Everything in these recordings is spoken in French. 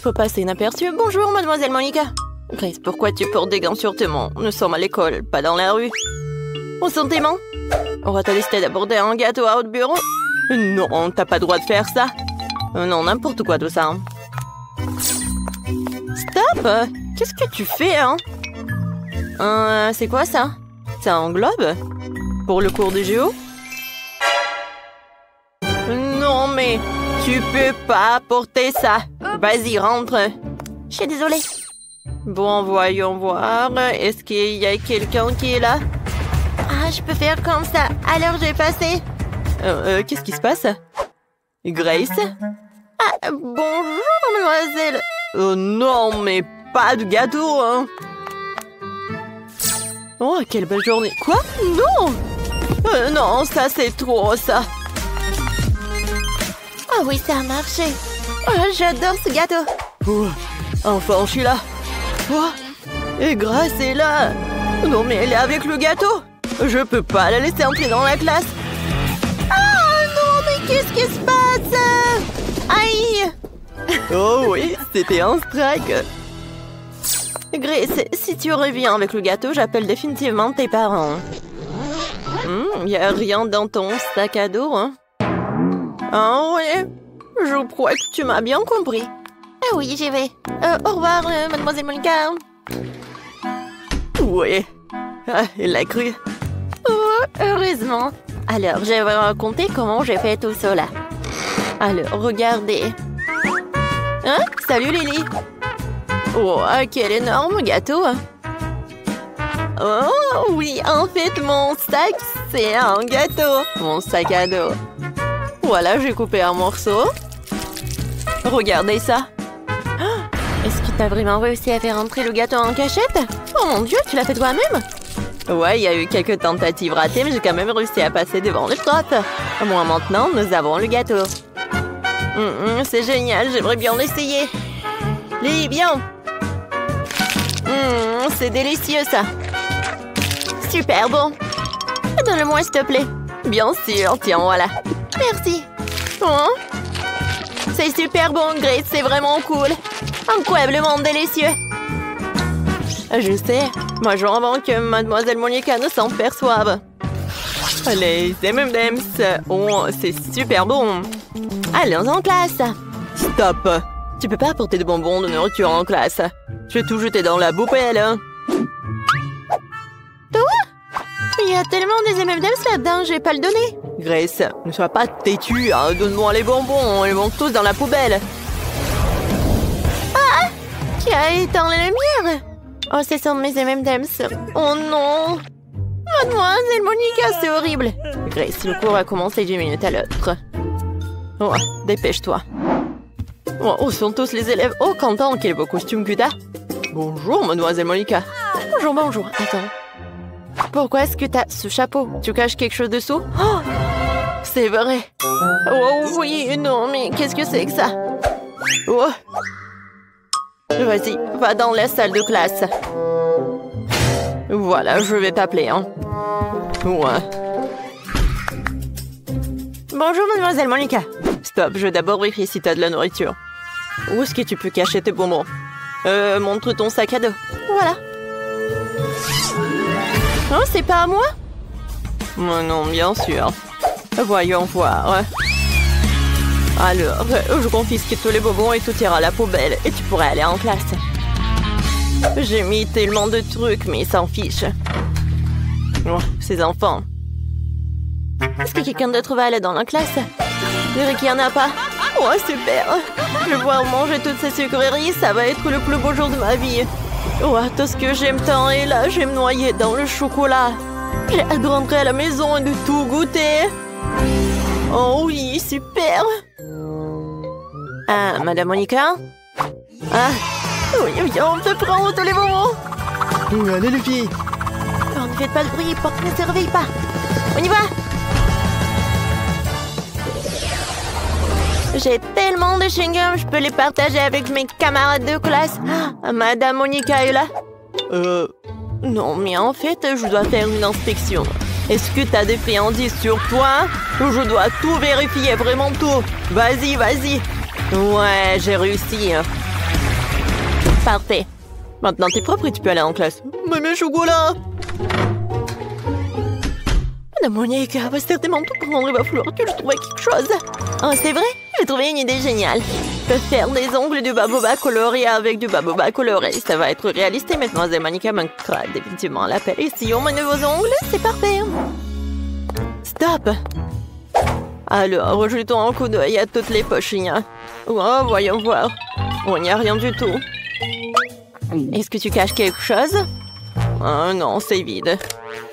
Faut passer inaperçu. Bonjour, mademoiselle Monica. Grace, pourquoi tu portes des gants sur tes mains? Nous sommes à l'école, pas dans la rue. Où sont tes mains? On va te décider d'aborder un gâteau à votre bureau? Non, t'as pas le droit de faire ça. Non, n'importe quoi tout ça. Stop! Qu'est-ce que tu fais, hein? C'est quoi ça? C'est un globe? Pour le cours de géo? Non, mais tu peux pas porter ça. Vas-y, rentre. Je suis désolée. Bon, voyons voir. Est-ce qu'il y a quelqu'un qui est là? Ah, je peux faire comme ça. Alors, je vais passer. Qu'est-ce qui se passe? Grace? Ah, bonjour, mademoiselle. Oh non, mais pas de gâteau, hein. Oh, quelle belle journée. Quoi? Non! Non, ça, c'est trop, ça. Ah oui, ça a marché. Oh, j'adore ce gâteau. Oh, enfin, je suis là. Oh, et Grace est là. Non, mais elle est avec le gâteau. Je peux pas la laisser entrer dans la classe. Ah non, mais qu'est-ce qui se passe? Aïe! Oh oui, c'était un strike. Grace, si tu reviens avec le gâteau, j'appelle définitivement tes parents. Y a rien dans ton sac à dos, hein? Ah ouais, je crois que tu m'as bien compris. Ah oui, j'y vais. Au revoir, mademoiselle Monica. Ouais, elle l'a cru. Oh, heureusement. Alors, je vais vous raconter comment j'ai fait tout cela. Alors, regardez. Hein? Salut, Lily. Oh, quel énorme gâteau. Oh, oui, en fait, mon sac, c'est un gâteau. Mon sac à dos. Voilà, j'ai coupé un morceau. Regardez ça. Est-ce que t'as vraiment réussi à faire entrer le gâteau en cachette? Oh mon Dieu, tu l'as fait toi-même? Ouais, il y a eu quelques tentatives ratées, mais j'ai quand même réussi à passer devant le prof. Moi, maintenant, nous avons le gâteau. C'est génial, j'aimerais bien l'essayer. Lily, viens. C'est délicieux, ça. Super bon. Donne-le-moi, s'il te plaît. Bien sûr, tiens, voilà. Merci. Oh, c'est super bon, Grace, c'est vraiment cool. Incroyablement délicieux. Je sais, moi je veux vraiment que mademoiselle Monica ne s'en perçoive. Les M&M's, oh, c'est super bon. Allons en classe. Stop. Tu peux pas apporter de bonbons, de nourriture en classe. Je vais tout jeter dans la poubelle. Toi? Il y a tellement des M&M's là-dedans, je vais pas le donner. Grace, ne sois pas têtue, hein. Donne-moi les bonbons, ils vont tous dans la poubelle. Ah! Qui a éteint les lumières? Oh, ce sont mes M&M's. Oh non! Mademoiselle Monica, c'est horrible. Grace, le cours a commencé 10 minutes à l'autre. Oh, dépêche-toi. Oh, où sont tous les élèves? Oh, Quentin, quel beau costume que t'as. Bonjour, mademoiselle Monica. Bonjour, bonjour. Attends. Pourquoi est-ce que t'as ce chapeau? Tu caches quelque chose dessous? Oh, c'est vrai. Oh oui, non, mais qu'est-ce que c'est que ça? Oh. Vas-y, va dans la salle de classe. Voilà, je vais t'appeler, hein. Ouais. Bonjour, mademoiselle Monica. Stop, je vais d'abord vérifier si t'as de la nourriture. Où est-ce que tu peux cacher tes bonbons? Montre ton sac à dos. Voilà. Oh, c'est pas à moi? Oh non, bien sûr. Voyons voir. Alors, je confisque tous les bonbons et tout ira à la poubelle. Et tu pourrais aller en classe. J'ai mis tellement de trucs, mais ils s'en fichent. Oh, ces enfants. Est-ce que quelqu'un d'autre va aller dans la classe? Je dirais qu'il n'y en a pas. Oh, super. Je vais pouvoir manger toutes ces sucreries. Ça va être le plus beau jour de ma vie. Oh, tout ce que j'aime tant. Et là, je vais me noyer dans le chocolat. J'ai hâte de rentrer à la maison et de tout goûter. Oh oui, super. Ah, madame Monica? Ah, oui, on peut prendre tous les bonbons. Allez, les filles. Oh, ne faites pas de bruit, porte ne se réveille pas. On y va. J'ai tellement de chewing-gum, je peux les partager avec mes camarades de classe. Ah, madame Monica est là? Non, mais en fait, je dois faire une inspection. Est-ce que t'as des friandises sur toi? Je dois tout vérifier, vraiment tout. Vas-y, vas-y. Ouais, j'ai réussi. Parfait. Maintenant, t'es propre et tu peux aller en classe. Mais mes chocolats! Madame Monica va certainement tout prendre. Il va falloir que je trouve quelque chose. Oh, c'est vrai? J'ai trouvé une idée géniale. Je peux faire des ongles de baboba colorés avec du baboba coloré. Ça va être réaliste et Mademoiselle Monica manquera définitivement l'appel. Et si on met de vos ongles, c'est parfait. Stop! Alors, jetons un coup d'œil à toutes les poches. Oh, voyons voir. Oh, il n'y a rien du tout. Est-ce que tu caches quelque chose? Oh, non, c'est vide.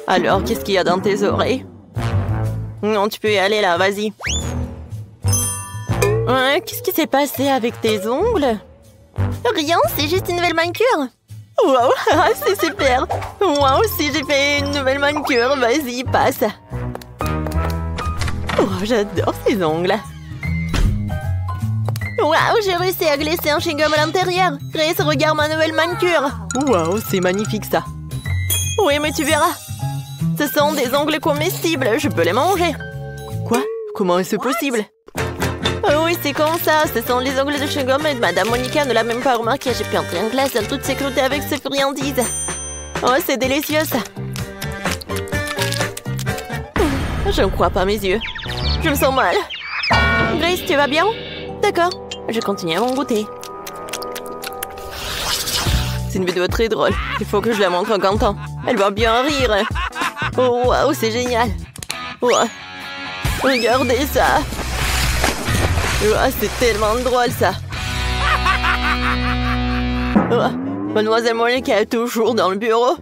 Alors, qu'est-ce qu'il y a dans tes oreilles? Non, tu peux y aller là, vas-y. Qu'est-ce qui s'est passé avec tes ongles? Rien, c'est juste une nouvelle manicure. Wow, c'est super. Moi aussi, j'ai fait une nouvelle manicure. Vas-y, passe. Oh, j'adore ces ongles. Waouh, j'ai réussi à glisser un chewing-gum à l'intérieur. Grace, regarde ma nouvelle manicure. Waouh, c'est magnifique ça. Oui, mais tu verras. Ce sont des ongles comestibles. Je peux les manger. Quoi? Comment est-ce possible? Oh oui, c'est comme ça. Ce sont les ongles de chewing-gum et Madame Monica ne l'a même pas remarqué. J'ai pu entrer en classe en toute sécurité avec ces friandises. Oh, c'est délicieux ça. Je ne crois pas mes yeux. Je me sens mal. Grace, tu vas bien? D'accord. Je continue à mon goûter. C'est une vidéo très drôle. Il faut que je la montre à Quentin. Elle va bien rire. Oh, waouh, c'est génial. Oh, regardez ça. Oh, c'est tellement drôle, ça. Oh, Mademoiselle Monica est toujours dans le bureau.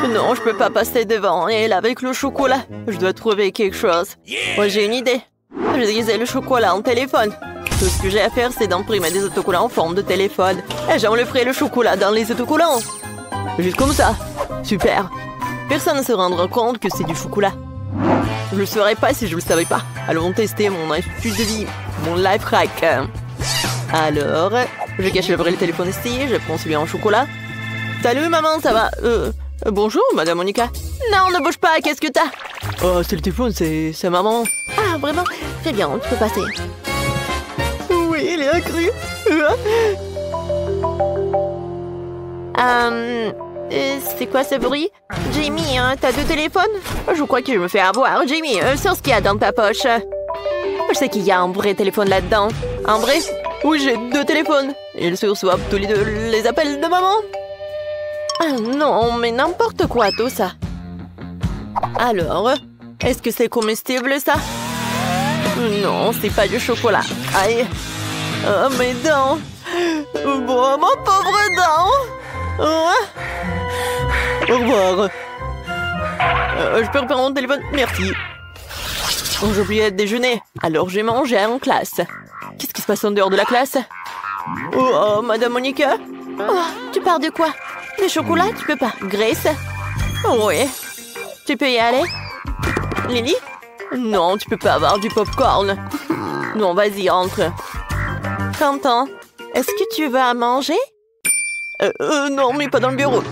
Non, je peux pas passer devant elle avec le chocolat. Je dois trouver quelque chose. Moi, j'ai une idée. Je déguisais le chocolat en téléphone. Tout ce que j'ai à faire, c'est d'imprimer des autocollants en forme de téléphone. Et j'enlèverai le chocolat dans les autocollants. Juste comme ça. Super. Personne ne se rendra compte que c'est du chocolat. Je ne le saurais pas si je ne le savais pas. Allons tester mon astuce de vie. Mon life hack. Alors, je cache le vrai téléphone ici. Je prends celui en chocolat. Salut maman, ça va? Bonjour Madame Monica. Non, ne bouge pas, qu'est-ce que t'as? Oh, c'est le téléphone, c'est maman. Ah, vraiment? Très bien, tu peux passer. Oui, il est accru. C'est quoi ce bruit? Jamie, t'as deux téléphones? Je crois que je me fais avoir. Jamie, sors ce qu'il y a dans ta poche. Je sais qu'il y a un vrai téléphone là-dedans. Un vrai? Oui, j'ai deux téléphones. Ils se reçoivent tous les deux les appels de maman. Ah non, mais n'importe quoi tout ça. Alors, est-ce que c'est comestible ça? Non, c'est pas du chocolat. Aïe. Oh, mes dents. Bon, mon pauvre dent. Au revoir. Je peux reprendre mon téléphone? Merci. Oh, j'ai oublié de déjeuner. Alors j'ai mangé en classe. Qu'est-ce qui se passe en dehors de la classe? Oh, Madame Monica? Oh, tu pars de quoi? Des chocolats? Tu peux pas. Grace? Oui. Tu peux y aller? Lily? Non, tu peux pas avoir du popcorn. Non, vas-y, entre. Quentin, est-ce que tu vas manger? Non, mais pas dans le bureau.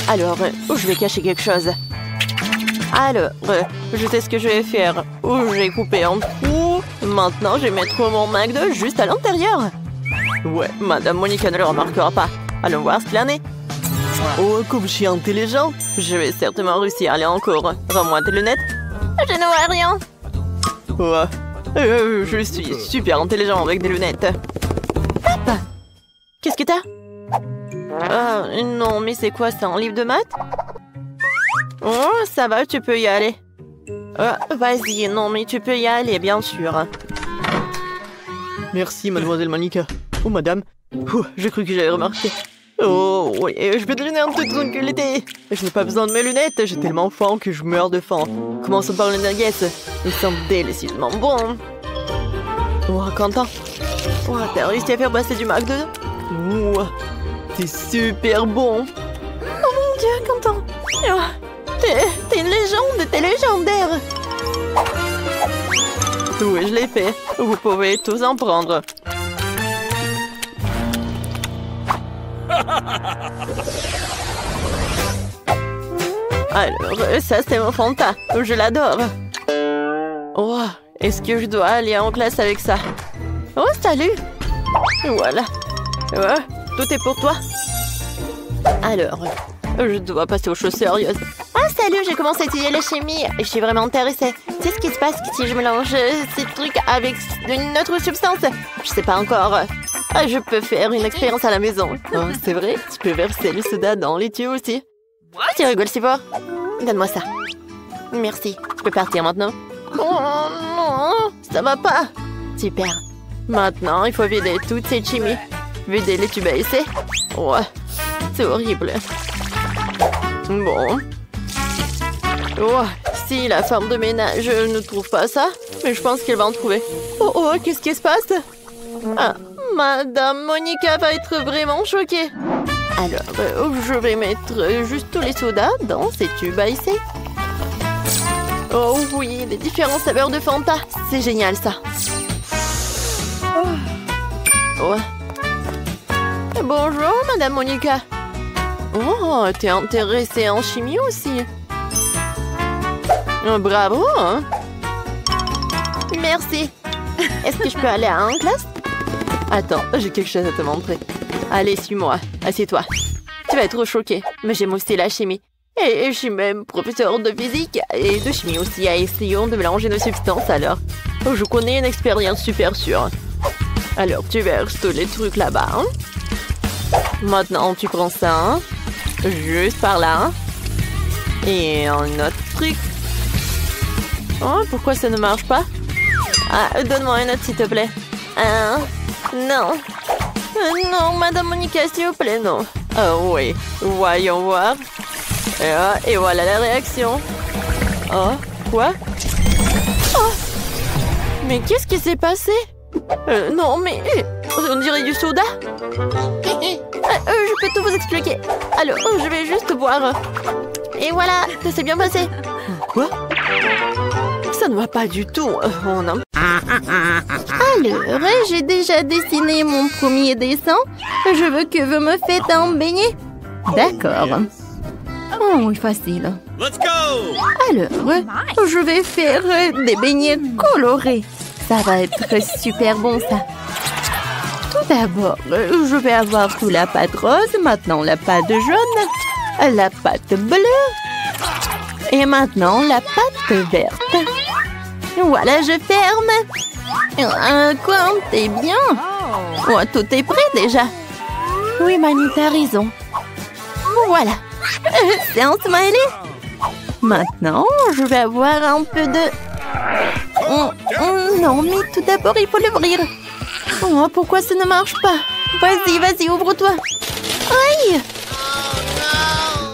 Alors, je vais cacher quelque chose. Alors, je sais ce que je vais faire. J'ai coupé en trous. Maintenant, je vais mettre mon McDo juste à l'intérieur. Ouais, Madame Monica ne le remarquera pas. Allons voir ce qu'il en est. Oh, comme je suis intelligent, je vais certainement réussir à aller en cours. Rends-moi tes lunettes. Je ne vois rien. Ouais, je suis super intelligent avec des lunettes. Hop! Qu'est-ce que t'as? Non, mais c'est quoi, c'est un livre de maths? Oh, ça va, tu peux y aller. Vas-y, non, mais tu peux y aller, bien sûr. Merci, Mademoiselle Monica. Oh, madame. J'ai cru que j'avais remarqué. Oh, oui, je peux te donner un toute tranquillité. Je n'ai pas besoin de mes lunettes, j'ai tellement faim que je meurs de faim. Commençons par les nuggets. Ils sont délicieusement bons. Oh, Quentin. Oh, t'as réussi à faire passer du McDo? Oh, c'est super bon. Oh mon Dieu, Quentin. Oh, t'es une légende, t'es légendaire. Oui, je l'ai fait. Vous pouvez tous en prendre. Alors, ça c'est mon Fanta. Je l'adore. Oh, est-ce que je dois aller en classe avec ça? Oh, salut. Voilà. Tout est pour toi. Alors, je dois passer aux choses sérieuses. Ah, salut, j'ai commencé à étudier la chimie. Je suis vraiment intéressée. Tu sais ce qui se passe si je mélange ces trucs avec une autre substance? Je sais pas encore. Ah, je peux faire une expérience à la maison. Oh, c'est vrai, tu peux verser le soda dans les tuyaux aussi. Tu rigoles si fort? Donne-moi ça. Merci. Je peux partir maintenant? Oh non, ça va pas. Super. Maintenant, il faut vider toute cette chimie. Vider les tubes à essai. Ouais, c'est horrible. Bon. Oh, si la femme de ménage ne trouve pas ça, mais je pense qu'elle va en trouver. Oh, oh, qu'est-ce qui se passe? Ah, Madame Monica va être vraiment choquée. Alors, je vais mettre juste tous les sodas dans ces tubes à essai. Oh oui, les différentes saveurs de Fanta. C'est génial, ça. Ouais. Bonjour, Madame Monica. Oh, t'es intéressée en chimie aussi. Oh, bravo, hein? Merci. Est-ce que je peux aller en classe? Attends, j'ai quelque chose à te montrer. Allez, suis-moi. Assieds-toi. Tu vas être choquée, mais j'aime aussi la chimie. Et je suis même professeur de physique et de chimie aussi. Essayons de mélanger nos substances alors. Je connais une expérience super sûre. Alors, tu verses tous les trucs là-bas. Hein? Maintenant, tu prends ça. Hein? Juste par là. Hein? Et un autre truc. Oh, pourquoi ça ne marche pas? Ah, donne-moi un autre, s'il te plaît. Non. Non, Madame Monica, s'il vous plaît, non. Oh oui, voyons voir. Et voilà la réaction. Oh, quoi? Oh, mais qu'est-ce qui s'est passé? Non, mais on dirait du soda. Je peux tout vous expliquer. Alors, je vais juste boire. Et voilà, ça s'est bien passé. Quoi? Ça ne va pas du tout. Alors, j'ai déjà dessiné mon premier dessin. Je veux que vous me faites un beignet. D'accord. Oh, facile. Let's go! Alors, je vais faire des beignets colorés. Ça va être super bon, ça. Tout d'abord, je vais avoir tout la pâte rose, maintenant la pâte jaune, la pâte bleue et maintenant la pâte verte. Voilà, je ferme. Quoi, t'es bien? Oh, tout est prêt déjà. Oui, Mani, t'as raison. Voilà. C'est un smiley. Maintenant, je vais avoir un peu de... non, mais tout d'abord, il faut l'ouvrir. Oh, pourquoi ça ne marche pas? Vas-y, ouvre-toi. Aïe!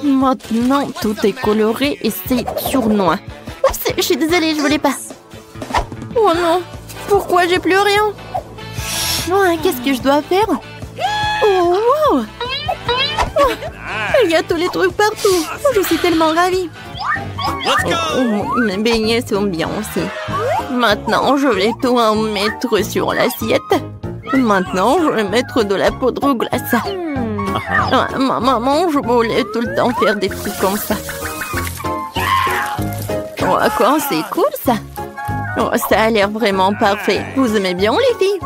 Maintenant, tout est coloré et c'est sournois. Oups, je suis désolée, je voulais pas. Oh non, pourquoi j'ai plus rien? Oh, qu'est-ce que je dois faire? Oh, wow! Oh, il y a tous les trucs partout. Oh, je suis tellement ravie. Mes beignets sont bien aussi. Maintenant, je vais tout en mettre sur l'assiette. Maintenant, je vais mettre de la poudre glace. Maman, je voulais tout le temps faire des trucs comme ça. Oh, quoi, c'est cool ça. Oh, ça a l'air vraiment parfait. Vous aimez bien les filles?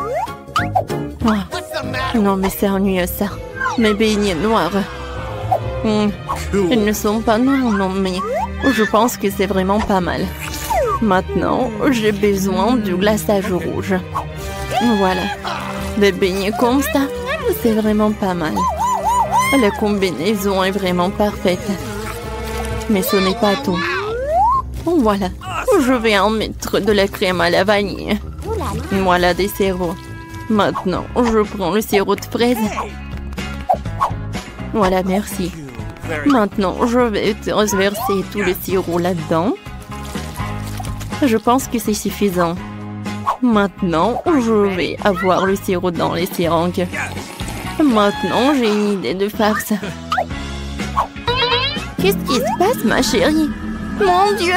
Oh. Non, mais c'est ennuyeux ça. Mes beignets noirs. Ils ne sont pas noirs, non, mais je pense que c'est vraiment pas mal. Maintenant, j'ai besoin du glaçage rouge. Voilà. Des beignets comme ça, c'est vraiment pas mal. La combinaison est vraiment parfaite. Mais ce n'est pas tout. Voilà. Je vais en mettre de la crème à la vanille. Voilà des sirops. Maintenant, je prends le sirop de fraise. Voilà, merci. Maintenant, je vais transverser tout le sirop là-dedans. Je pense que c'est suffisant. Maintenant, je vais avoir le sirop dans les seringues. Maintenant, j'ai une idée de farce. Qu'est-ce qui se passe, ma chérie? Mon Dieu!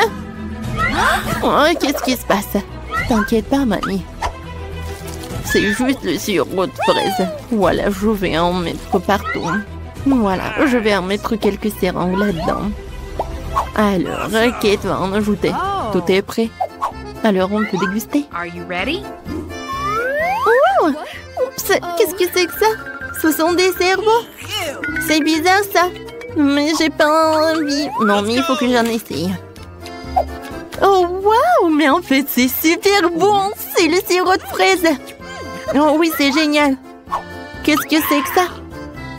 Oh, qu'est-ce qui se passe? T'inquiète pas, mamie. C'est juste le sirop de fraise. Voilà, je vais en mettre partout. Voilà, je vais en mettre quelques seringues là-dedans. Alors, Kate va en ajouter. Tout est prêt. Alors, on peut déguster. Are you ready? Oh! Oups, qu'est-ce que c'est que ça? Ce sont des cerveaux? C'est bizarre ça. Mais j'ai pas envie. Non, mais il faut que j'en essaye. Oh, waouh! Mais en fait, c'est super bon! C'est le sirop de fraise! Oh oui, c'est génial! Qu'est-ce que c'est que ça?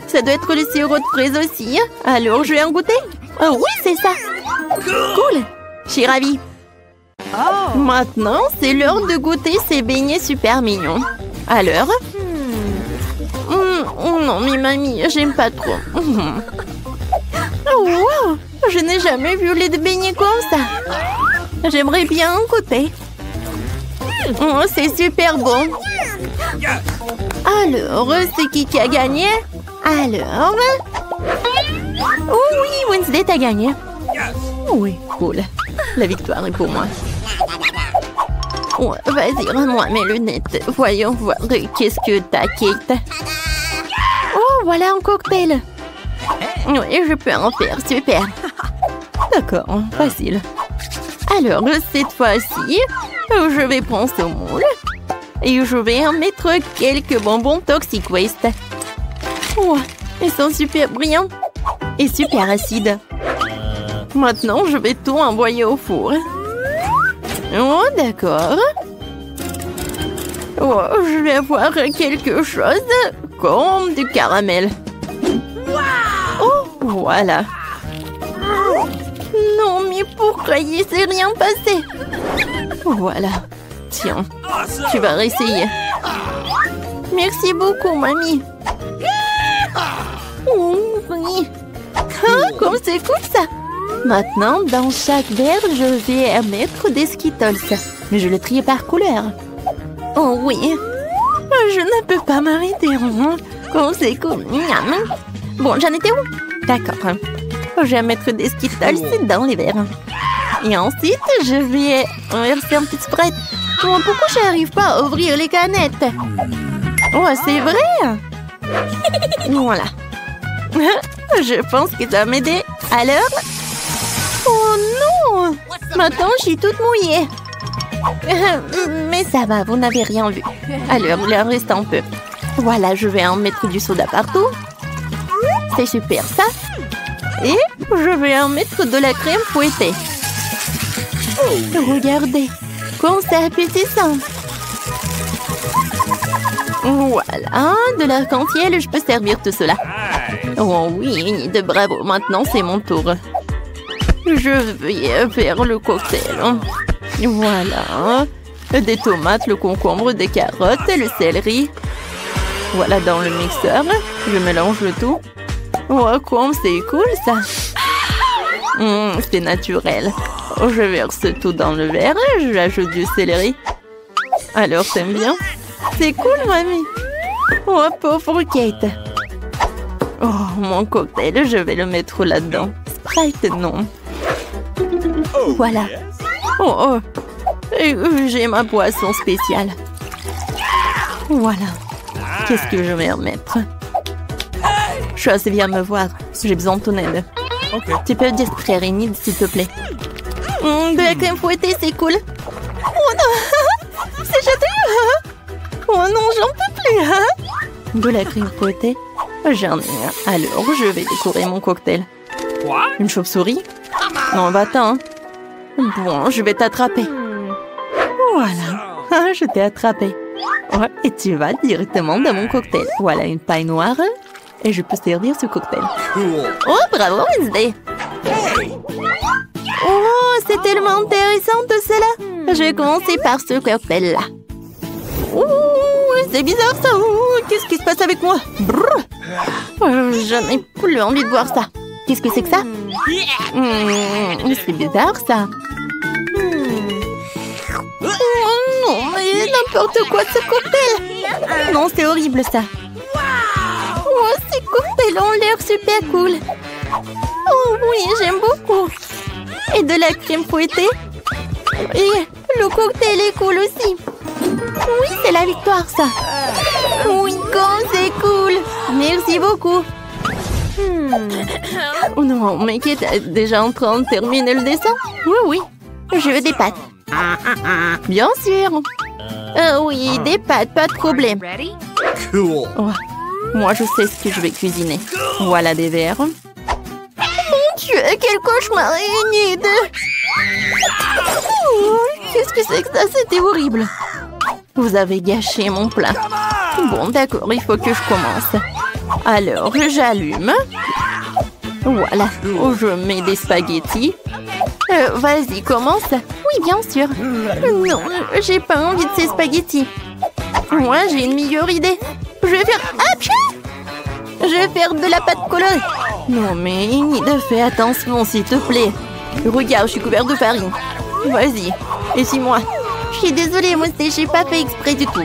Ça doit être le sirop de fraise aussi. Alors, je vais en goûter? Oh oui, c'est ça! Cool! Je suis ravie! Maintenant, c'est l'heure de goûter ces beignets super mignons. Alors? Oh non, mais mamie, j'aime pas trop. Oh, wow! Je n'ai jamais vu les beignets comme ça. J'aimerais bien en goûter. Oh, c'est super bon. Alors, c'est qui a gagné? Alors? Oh oui, Wednesday, t'as gagné. Oui, cool. La victoire est pour moi. Oh, vas-y, rends-moi mes lunettes. Voyons voir qu'est-ce que t'as, Kate. Oh, voilà un cocktail. Oui, je peux en faire, super. D'accord, facile. Alors, cette fois-ci, je vais prendre ce moule et je vais en mettre quelques bonbons Toxic Waste. Oh, ils sont super brillants et super acides. Maintenant, je vais tout envoyer au four. Oh, d'accord. Oh, je vais avoir quelque chose comme du caramel. Oh, voilà. Non, mais pourquoi il s'est rien passé? Voilà. Tiens, tu vas réessayer. Merci beaucoup, mamie. Oh, oui. Ah, comme c'est cool, ça. Maintenant, dans chaque verre, je vais mettre des Skittles. Mais je les trie par couleur. Oh, oui. Je ne peux pas m'arrêter. Comme c'est cool. Bon, j'en étais où? D'accord. Je vais mettre des Skittles dans les verres. Et ensuite, je vais verser un petit Sprite. Oh, pourquoi je n'arrive pas à ouvrir les canettes? Oh, c'est vrai? Voilà. Je pense que ça va m'aider. Alors? Oh non! Maintenant, je suis toute mouillée. Mais ça va, vous n'avez rien vu. Alors, il en reste un peu. Voilà, je vais en mettre du soda partout. C'est super, ça. Et je vais en mettre de la crème fouettée. Regardez, comme c'est appétissant. Voilà, de l'arc-en-ciel, je peux servir tout cela. Oh oui, de bravo, maintenant c'est mon tour. Je vais faire le cocktail. Voilà, des tomates, le concombre, des carottes et le céleri. Voilà dans le mixeur, je mélange le tout. Oh, comme c'est cool ça. C'est naturel. Je verse tout dans le verre et j'ajoute du céleri. Alors, t'aimes bien? C'est cool, mamie. Oh, pauvre Kate. Oh, mon cocktail, je vais le mettre là-dedans. Sprite, non. Voilà. Oh, j'ai ma boisson spéciale. Voilà. Qu'est-ce que je vais remettre? Chose, viens me voir. J'ai besoin de ton aide. Tu peux distraire Enid, s'il te plaît. De la crème fouettée, c'est cool. Oh non! C'est jeté! Oh non, j'en peux plus! De la crème fouettée? J'en ai un. Alors, je vais décorer mon cocktail. Une chauve-souris? Non, va-t'en. Bon, je vais t'attraper. Voilà. Je t'ai attrapé. Ouais, et tu vas directement dans mon cocktail. Voilà une paille noire. Et je peux servir ce cocktail. Oh, bravo, Wednesday! Oh, c'est tellement intéressant tout cela. Je vais commencer par ce cocktail-là. Oh, c'est bizarre ça. Oh, qu'est-ce qui se passe avec moi? Je n'ai plus envie de voir ça. Qu'est-ce que c'est que ça? C'est bizarre ça. Oh non, mais n'importe quoi ce cocktail. Non, c'est horrible ça. Oh, ces cocktails ont l'air super cool. Oh oui, j'aime beaucoup. Et de la crème fouettée. Et le cocktail est cool aussi. Oui, c'est la victoire, ça. Oui, comme c'est cool. Merci beaucoup. Oh non, mais Kate est déjà en train de terminer le dessin? Oui, je veux des pâtes. Bien sûr. Oui, des pâtes, pas de problème. Cool. Oh. Moi, je sais ce que je vais cuisiner. Voilà des verres. Mon Dieu, quel cauchemar, Enid! Oh, qu'est-ce que c'est que ça? C'était horrible. Vous avez gâché mon plat. Bon, d'accord, il faut que je commence. Alors, j'allume. Voilà, je mets des spaghettis. Vas-y, commence. Oui, bien sûr. Non, j'ai pas envie de ces spaghettis. Moi, j'ai une meilleure idée. Je vais faire... Je vais faire de la pâte colorée. Non, mais Enid, fais attention, s'il te plaît. Regarde, je suis couverte de farine. Vas-y, essuie-moi. Je suis désolée, moi, j'ai pas fait exprès du tout.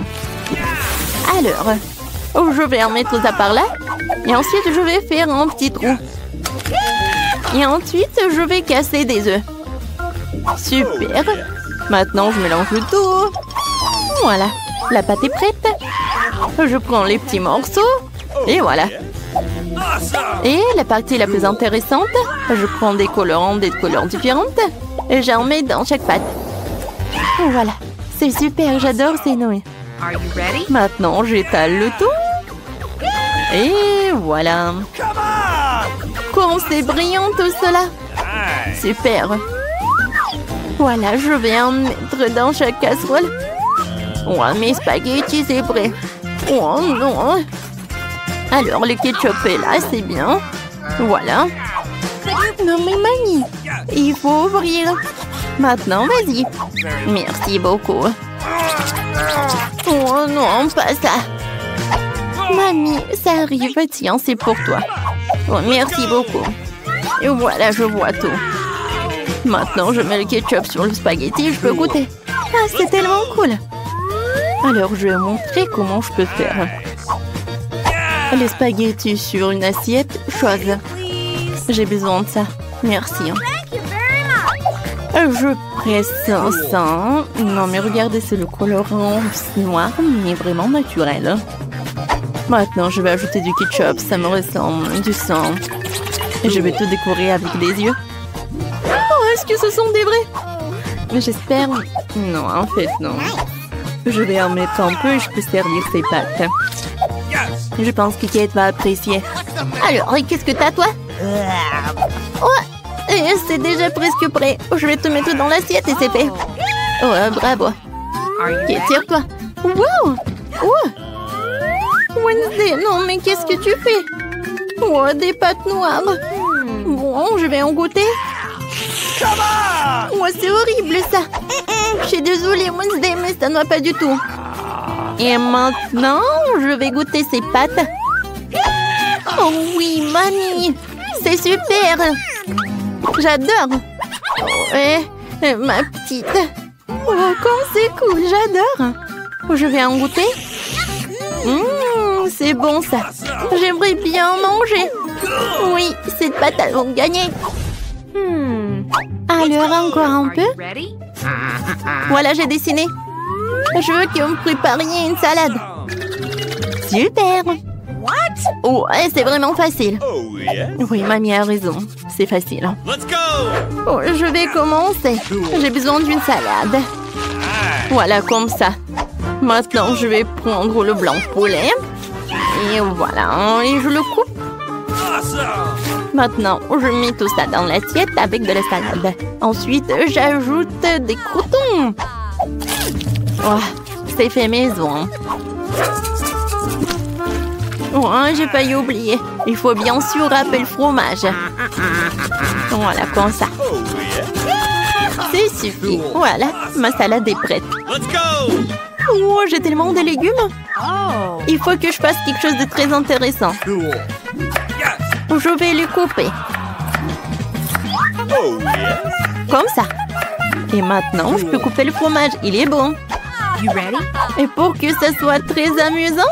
Alors, je vais en mettre ça par là. Et ensuite, je vais faire un petit trou. Et ensuite, je vais casser des œufs. Super. Maintenant, je mélange le tout. Voilà, la pâte est prête. Je prends les petits morceaux. Et voilà. Et la partie la plus intéressante, je prends des colorants des couleurs différentes. Et j'en mets dans chaque pâte. Voilà, c'est super, j'adore ces nouilles. Maintenant, j'étale le tout. Et voilà. Comme c'est brillant tout cela. Super. Voilà, je vais en mettre dans chaque casserole. Ouais, mes spaghettis, c'est prêt. Oh non. Alors, le ketchup est là, c'est bien. Voilà. Non mais Mamie, il faut ouvrir. Maintenant, vas-y. Merci beaucoup. Oh non, pas ça. Mamie, ça arrive. Tiens, c'est pour toi. Oh, merci beaucoup. Et voilà, je vois tout. Maintenant, je mets le ketchup sur le spaghetti et je peux goûter. Ah, c'est tellement cool. Alors, je vais montrer comment je peux faire. Les spaghettis sur une assiette, chose. J'ai besoin de ça. Merci. Je presse ça. Non, mais regardez, c'est le colorant noir, mais vraiment naturel. Maintenant, je vais ajouter du ketchup. Ça me ressemble du sang. Et je vais tout décorer avec des yeux. Oh, est-ce que ce sont des vrais? J'espère... Non, en fait, non. Je vais en mettre un peu et je peux servir ces pâtes. Je pense que Kate va apprécier. Alors, qu'est-ce que t'as, toi? Oh, c'est déjà presque prêt. Je vais te mettre dans l'assiette et c'est fait. Oh, bravo. Kate, tire-toi. Wow! Oh! Wednesday, non, mais qu'est-ce que tu fais? Oh, des pâtes noires. Bon, je vais en goûter. Oh, c'est horrible, ça. Je suis désolée, Wednesday, mais ça ne va pas du tout. Et maintenant, je vais goûter ces pâtes. Oh oui, Mamie, c'est super. J'adore. Ouais, ma petite. Oh, comme c'est cool, j'adore. Je vais en goûter. C'est bon ça. J'aimerais bien manger. Oui, cette pâte, elles vont gagner. Alors, encore un peu. Voilà, j'ai dessiné. Je veux que vous me prépariez une salade. Super. Oh, c'est vraiment facile. Oui, Mamie a raison. C'est facile. Oh, je vais commencer. J'ai besoin d'une salade. Voilà, comme ça. Maintenant, je vais prendre le blanc de poulet. Et voilà, et je le coupe. Maintenant, je mets tout ça dans l'assiette avec de la salade. Ensuite, j'ajoute des croûtons. Oh, c'est fait maison. Oh, j'ai failli oublier. Il faut bien sûr râper le fromage. Voilà, comme ça. C'est suffit. Voilà, ma salade est prête. Oh, j'ai tellement de légumes. Il faut que je fasse quelque chose de très intéressant. Je vais les couper. Comme ça. Et maintenant, je peux couper le fromage. Il est bon. Et pour que ça soit très amusant,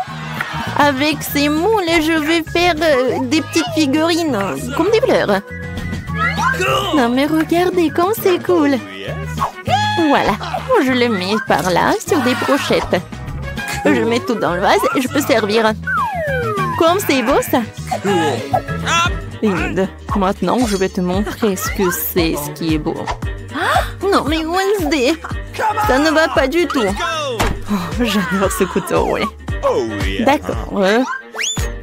avec ces moules, je vais faire des petites figurines, comme des fleurs. Non mais regardez comme c'est cool. Voilà, je le mets par là, sur des brochettes. Je mets tout dans le vase et je peux servir. Comme c'est beau ça. Enid, maintenant je vais te montrer ce que c'est, ce qui est beau. Non mais Wednesday, ça ne va pas du tout. Oh, j'adore ce couteau, oui. D'accord.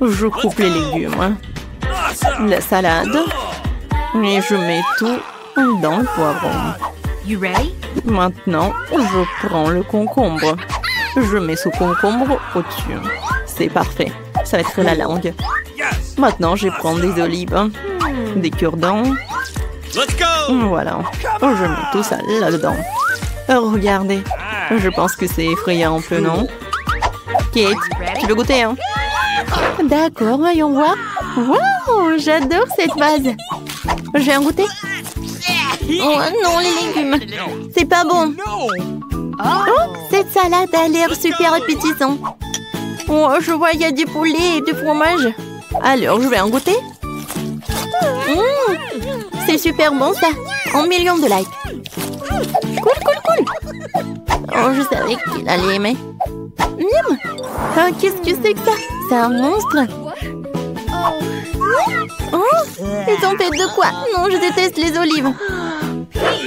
Je coupe les légumes. La salade. Et je mets tout dans le poivron. Maintenant, je prends le concombre. Je mets ce concombre au-dessus. C'est parfait. Ça va être la langue. Maintenant, je vais prendre des olives, des cure-dents. Voilà. Je mets tout ça là-dedans. Regardez. Je pense que c'est effrayant un peu, non? Kate, tu veux goûter, hein? D'accord, voyons voir. Wow, j'adore cette vase. Je vais en goûter. Oh non, les légumes. C'est pas bon. Oh, cette salade a l'air super appétissante. Oh, je vois, il y a du poulet et du fromage. Alors, je vais en goûter. C'est super bon, ça. 1 million de likes. Cool. Oh, je savais qu'il allait aimer. Miam. Ah, qu'est-ce que c'est que ça? C'est un monstre. Oh, ils ont fait de quoi? Non, je déteste les olives.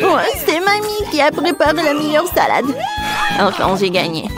Oh, c'est mamie qui a préparé la meilleure salade. Enfin, j'ai gagné.